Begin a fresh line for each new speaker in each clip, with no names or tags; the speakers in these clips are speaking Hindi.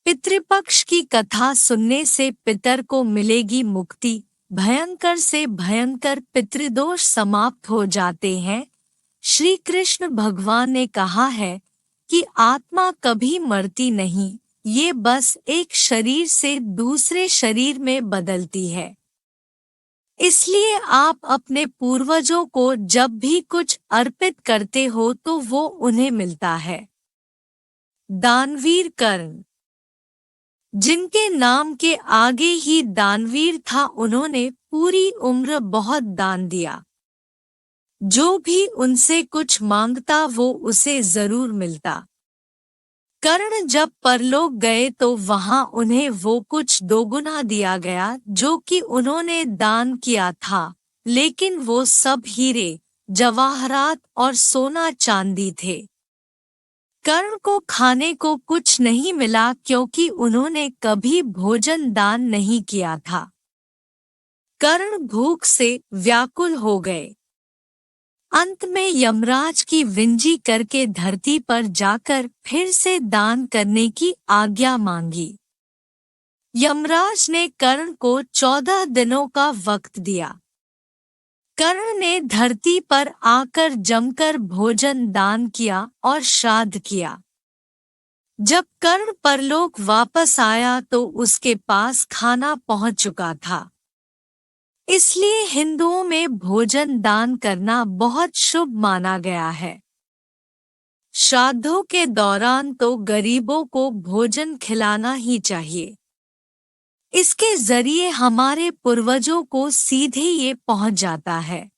पितृपक्ष की कथा सुनने से पितर को मिलेगी मुक्ति। भयंकर से भयंकर पितृदोष समाप्त हो जाते हैं। श्री कृष्ण भगवान ने कहा है कि आत्मा कभी मरती नहीं, ये बस एक शरीर से दूसरे शरीर में बदलती है। इसलिए आप अपने पूर्वजों को जब भी कुछ अर्पित करते हो तो वो उन्हें मिलता है। दानवीर कर्ण, जिनके नाम के आगे ही दानवीर था, उन्होंने पूरी उम्र बहुत दान दिया। जो भी उनसे कुछ मांगता वो उसे जरूर मिलता। कर्ण जब परलोक गए तो वहां उन्हें वो कुछ दोगुना दिया गया जो कि उन्होंने दान किया था, लेकिन वो सब हीरे, जवाहरात और सोना चांदी थे। कर्ण को खाने को कुछ नहीं मिला क्योंकि उन्होंने कभी भोजन दान नहीं किया था। कर्ण भूख से व्याकुल हो गए। अंत में यमराज की विनती करके धरती पर जाकर फिर से दान करने की आज्ञा मांगी। यमराज ने कर्ण को 14 दिनों का वक्त दिया। कर्ण ने धरती पर आकर जमकर भोजन दान किया और श्राद्ध किया। जब कर्ण परलोक वापस आया तो उसके पास खाना पहुंच चुका था। इसलिए हिंदुओं में भोजन दान करना बहुत शुभ माना गया है। श्राद्धों के दौरान तो गरीबों को भोजन खिलाना ही चाहिए। इसके जरिए हमारे पूर्वजों को सीधे ये पहुंच जाता है।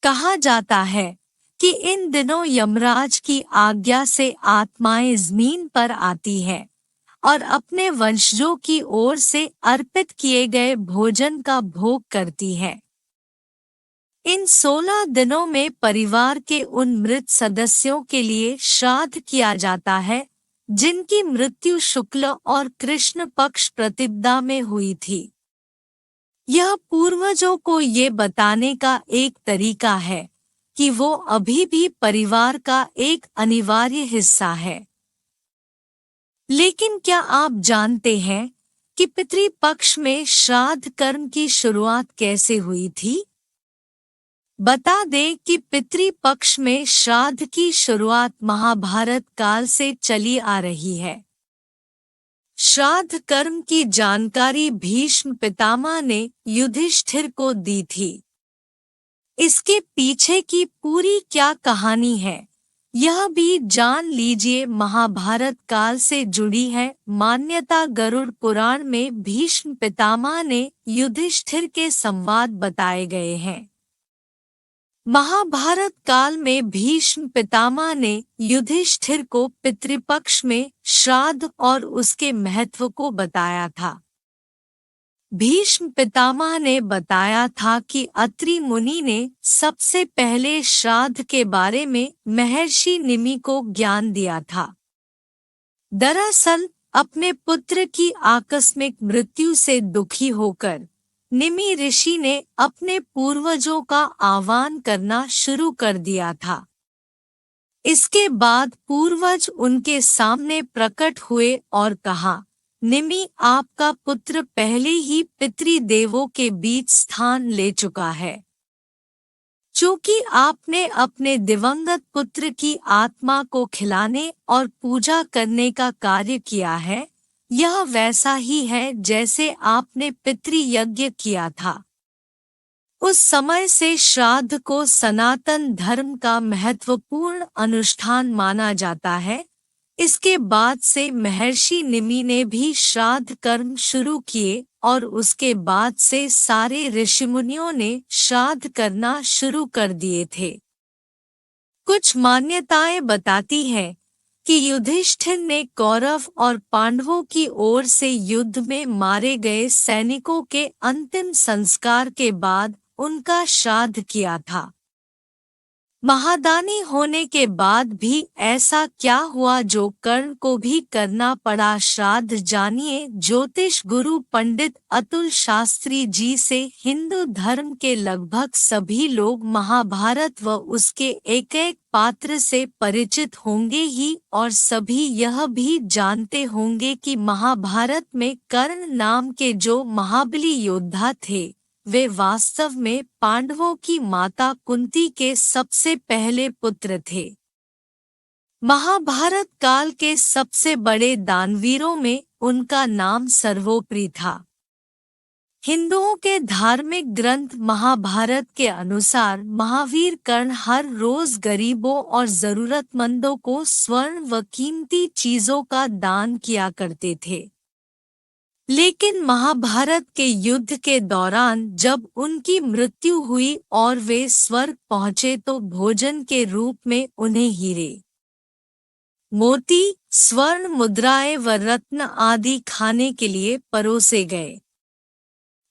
कहा जाता है कि इन दिनों यमराज की आज्ञा से आत्माएं जमीन पर आती हैं और अपने वंशजों की ओर से अर्पित किए गए भोजन का भोग करती है। इन 16 दिनों में परिवार के उन मृत सदस्यों के लिए श्राद्ध किया जाता है जिनकी मृत्यु शुक्ल और कृष्ण पक्ष प्रतिपदा में हुई थी। यह पूर्वजों को ये बताने का एक तरीका है कि वो अभी भी परिवार का एक अनिवार्य हिस्सा है। लेकिन क्या आप जानते हैं कि पितृपक्ष में श्राद्ध कर्म की शुरुआत कैसे हुई थी? बता दें कि पितृपक्ष में श्राद्ध की शुरुआत महाभारत काल से चली आ रही है। श्राद्ध कर्म की जानकारी भीष्म पितामह ने युधिष्ठिर को दी थी। इसके पीछे की पूरी क्या कहानी है, यह भी जान लीजिए। महाभारत काल से जुड़ी है मान्यता। गरुड़ पुराण में भीष्म पितामह ने युधिष्ठिर के संवाद बताए गए हैं। महाभारत काल में भीष्म पितामह ने युधिष्ठिर को पितृपक्ष में श्राद्ध और उसके महत्व को बताया था। भीष्म पितामह ने बताया था कि अत्रि मुनि ने सबसे पहले श्राद्ध के बारे में महर्षि निमि को ज्ञान दिया था। दरअसल अपने पुत्र की आकस्मिक मृत्यु से दुखी होकर निमि ऋषि ने अपने पूर्वजों का आह्वान करना शुरू कर दिया था। इसके बाद पूर्वज उनके सामने प्रकट हुए और कहा, निमि, आपका पुत्र पहले ही पितृदेवों के बीच स्थान ले चुका है। चूंकि आपने अपने दिवंगत पुत्र की आत्मा को खिलाने और पूजा करने का कार्य किया है, यह वैसा ही है जैसे आपने पितृयज्ञ किया था। उस समय से श्राद्ध को सनातन धर्म का महत्वपूर्ण अनुष्ठान माना जाता है। इसके बाद से महर्षि निमि ने भी श्राद्ध कर्म शुरू किए और उसके बाद से सारे ऋषिमुनियों ने श्राद्ध करना शुरू कर दिए थे। कुछ मान्यताएं बताती हैं कि युधिष्ठिर ने कौरव और पांडवों की ओर से युद्ध में मारे गए सैनिकों के अंतिम संस्कार के बाद उनका श्राद्ध किया था। महादानी होने के बाद भी ऐसा क्या हुआ जो कर्ण को भी करना पड़ा श्राद्ध? जानिए। ज्योतिष गुरु पंडित अतुल शास्त्री जी से हिंदू धर्म के लगभग सभी लोग महाभारत व उसके एक एक पात्र से परिचित होंगे ही और सभी यह भी जानते होंगे कि महाभारत में कर्ण नाम के जो महाबली योद्धा थे वे वास्तव में पांडवों की माता कुंती के सबसे पहले पुत्र थे। महाभारत काल के सबसे बड़े दानवीरों में उनका नाम सर्वोपरि था। हिंदुओं के धार्मिक ग्रंथ महाभारत के अनुसार महावीर कर्ण हर रोज गरीबों और जरूरतमंदों को स्वर्ण व कीमती चीजों का दान किया करते थे। लेकिन महाभारत के युद्ध के दौरान जब उनकी मृत्यु हुई और वे स्वर्ग पहुंचे तो भोजन के रूप में उन्हें हीरे, मोती, स्वर्ण मुद्राएं व रत्न आदि खाने के लिए परोसे गए।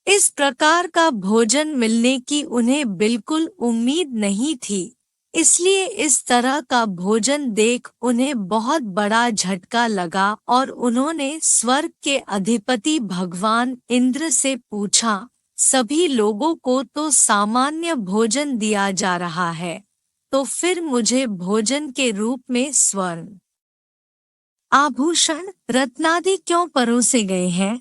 इस प्रकार का भोजन मिलने की उन्हें बिल्कुल उम्मीद नहीं थी, इसलिए इस तरह का भोजन देख उन्हें बहुत बड़ा झटका लगा और उन्होंने स्वर्ग के अधिपति भगवान इंद्र से पूछा, सभी लोगों को तो सामान्य भोजन दिया जा रहा है, तो फिर मुझे भोजन के रूप में स्वर्ण, आभूषण, रत्नादि क्यों परोसे गए हैं?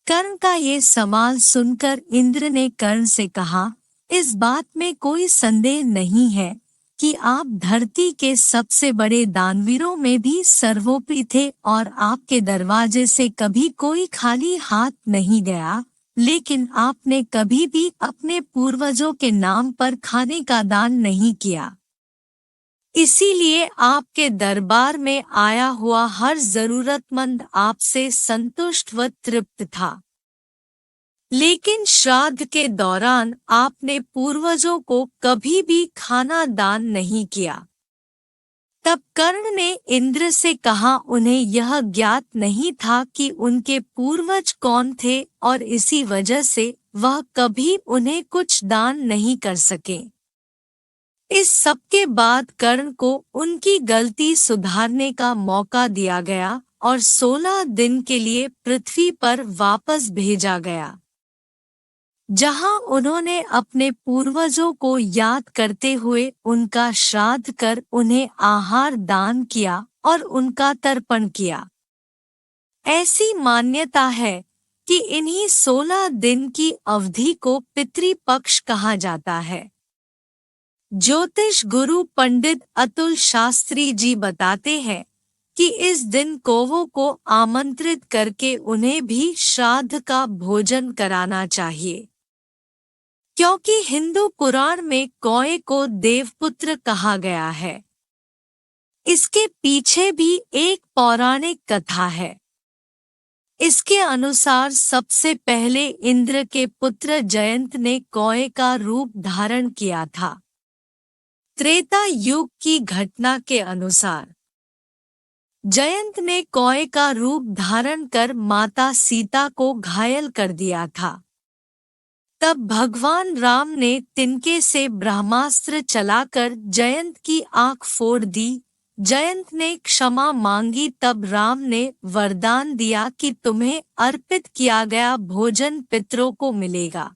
कर्ण का ये सवाल सुनकर इंद्र ने कर्ण से कहा, इस बात में कोई संदेह नहीं है कि आप धरती के सबसे बड़े दानवीरों में भी सर्वोपरि थे और आपके दरवाजे से कभी कोई खाली हाथ नहीं गया, लेकिन आपने कभी भी अपने पूर्वजों के नाम पर खाने का दान नहीं किया। इसीलिए आपके दरबार में आया हुआ हर जरूरतमंद आपसे संतुष्ट व तृप्त था। लेकिन श्राद्ध के दौरान आपने पूर्वजों को कभी भी खाना दान नहीं किया। तब कर्ण ने इंद्र से कहा, उन्हें यह ज्ञात नहीं था कि उनके पूर्वज कौन थे और इसी वजह से वह कभी उन्हें कुछ दान नहीं कर सके। इस सब के बाद कर्ण को उनकी गलती सुधारने का मौका दिया गया और 16 दिन के लिए पृथ्वी पर वापस भेजा गया, जहां उन्होंने अपने पूर्वजों को याद करते हुए उनका श्राद्ध कर उन्हें आहार दान किया और उनका तर्पण किया। ऐसी मान्यता है कि इन्हीं 16 दिन की अवधि को पितृपक्ष कहा जाता है। ज्योतिष गुरु पंडित अतुल शास्त्री जी बताते हैं कि इस दिन कौवों को आमंत्रित करके उन्हें भी श्राद्ध का भोजन कराना चाहिए, क्योंकि हिंदू पुराण में कौए को देवपुत्र कहा गया है। इसके पीछे भी एक पौराणिक कथा है। इसके अनुसार सबसे पहले इंद्र के पुत्र जयंत ने कौए का रूप धारण किया था। त्रेता युग की घटना के अनुसार जयंत ने कौए का रूप धारण कर माता सीता को घायल कर दिया था। तब भगवान राम ने तिनके से ब्रह्मास्त्र चलाकर जयंत की आंख फोड़ दी। जयंत ने क्षमा मांगी, तब राम ने वरदान दिया कि तुम्हें अर्पित किया गया भोजन पितरों को मिलेगा।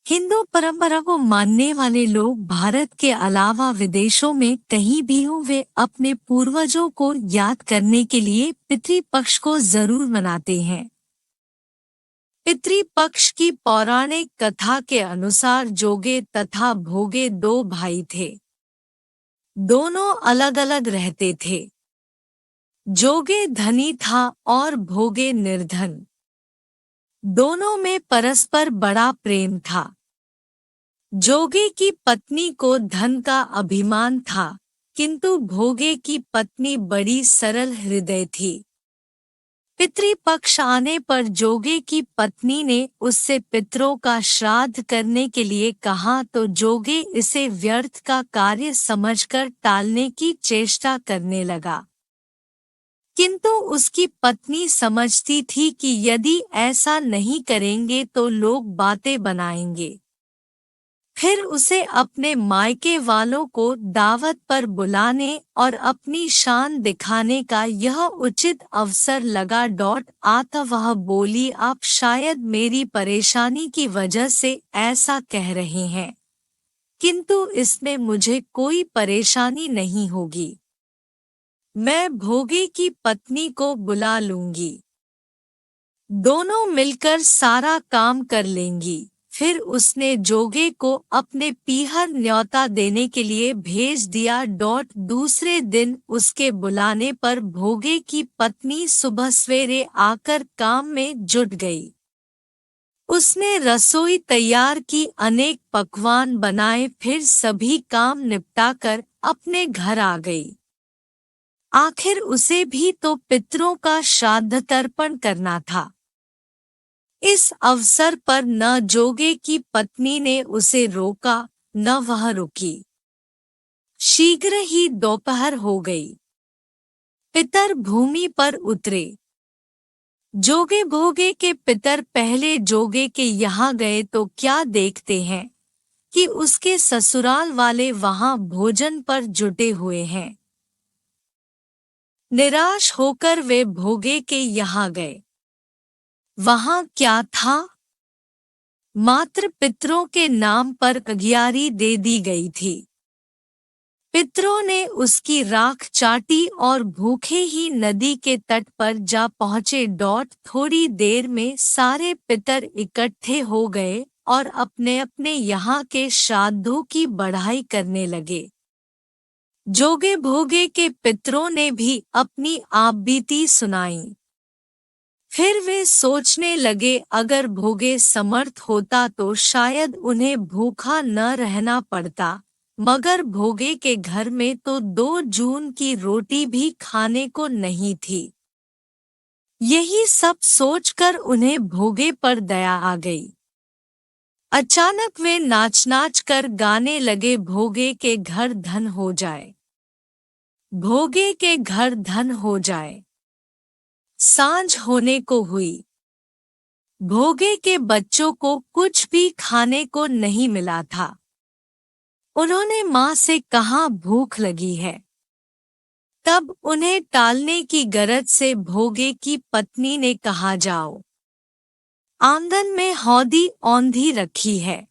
हिंदू परंपरा को मानने वाले लोग भारत के अलावा विदेशों में कहीं भी हों, वे अपने पूर्वजों को याद करने के लिए पितृपक्ष को जरूर मनाते हैं। पितृपक्ष की पौराणिक कथा के अनुसार जोगे तथा भोगे 2 भाई थे। दोनों अलग अलग रहते थे। जोगे धनी था और भोगे निर्धन। दोनों में परस्पर बड़ा प्रेम था। जोगे की पत्नी को धन का अभिमान था, किंतु भोगे की पत्नी बड़ी सरल हृदय थी। पितृपक्ष आने पर जोगे की पत्नी ने उससे पितरों का श्राद्ध करने के लिए कहा, तो जोगे इसे व्यर्थ का कार्य समझकर टालने की चेष्टा करने लगा। किंतु उसकी पत्नी समझती थी कि यदि ऐसा नहीं करेंगे तो लोग बातें बनाएंगे। फिर उसे अपने मायके वालों को दावत पर बुलाने और अपनी शान दिखाने का यह उचित अवसर लगा। आता वह बोली, आप शायद मेरी परेशानी की वजह से ऐसा कह रहे हैं, किंतु इसमें मुझे कोई परेशानी नहीं होगी। मैं भोगे की पत्नी को बुला लूंगी, दोनों मिलकर सारा काम कर लेंगी। फिर उसने जोगे को अपने पीहर न्योता देने के लिए भेज दिया। दूसरे दिन उसके बुलाने पर भोगे की पत्नी सुबह सवेरे आकर काम में जुट गई। उसने रसोई तैयार की, अनेक पकवान बनाए, फिर सभी काम निपटाकर अपने घर आ गई। आखिर उसे भी तो पितरों का श्राद्ध तर्पण करना था। इस अवसर पर न जोगे की पत्नी ने उसे रोका, न वह रुकी। शीघ्र ही दोपहर हो गई। पितर भूमि पर उतरे। जोगे भोगे के पितर पहले जोगे के यहाँ गए तो क्या देखते हैं कि उसके ससुराल वाले वहां भोजन पर जुटे हुए हैं। निराश होकर वे भोगे के यहाँ गए। वहां क्या था? मात्र पितरों के नाम पर अगियारी दे दी गई थी। पितरों ने उसकी राख चाटी और भूखे ही नदी के तट पर जा पहुंचे। थोड़ी देर में सारे पितर इकट्ठे हो गए और अपने अपने यहाँ के श्राद्धों की बढ़ाई करने लगे। जोगे भोगे के पितरों ने भी अपनी आपबीती सुनाई। फिर वे सोचने लगे, अगर भोगे समर्थ होता तो शायद उन्हें भूखा न रहना पड़ता, मगर भोगे के घर में तो 2 जून की रोटी भी खाने को नहीं थी। यही सब सोचकर उन्हें भोगे पर दया आ गई। अचानक वे नाच नाच कर गाने लगे, भोगे के घर धन हो जाए, भोगे के घर धन हो जाए। सांझ होने को हुई। भोगे के बच्चों को कुछ भी खाने को नहीं मिला था। उन्होंने माँ से कहा, भूख लगी है। तब उन्हें टालने की गरज से भोगे की पत्नी ने कहा, जाओ, आंगन में हौदी औंधी रखी है,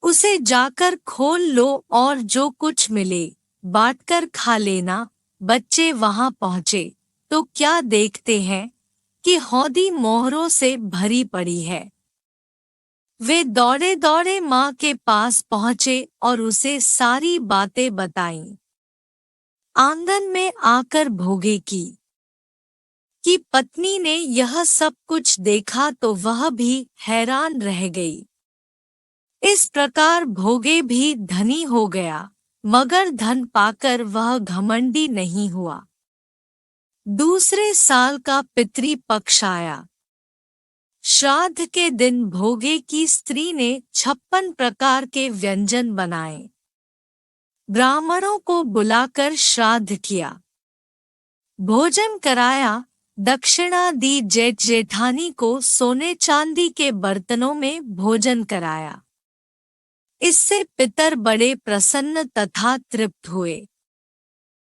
उसे जाकर खोल लो और जो कुछ मिले बांटकर खा लेना। बच्चे वहां पहुंचे तो क्या देखते हैं कि हौदी मोहरों से भरी पड़ी है। वे दौड़े दौड़े माँ के पास पहुंचे और उसे सारी बातें बताईं। आंगन में आकर भोगे की पत्नी ने यह सब कुछ देखा तो वह भी हैरान रह गई। इस प्रकार भोगे भी धनी हो गया, मगर धन पाकर वह घमंडी नहीं हुआ। दूसरे साल का पितृ पक्ष आया। श्राद्ध के दिन भोगे की स्त्री ने 56 प्रकार के व्यंजन बनाए। ब्राह्मणों को बुलाकर श्राद्ध किया, भोजन कराया, दक्षिणा दी। जेठ जेठानी को सोने चांदी के बर्तनों में भोजन कराया। इससे पितर बड़े प्रसन्न तथा तृप्त हुए।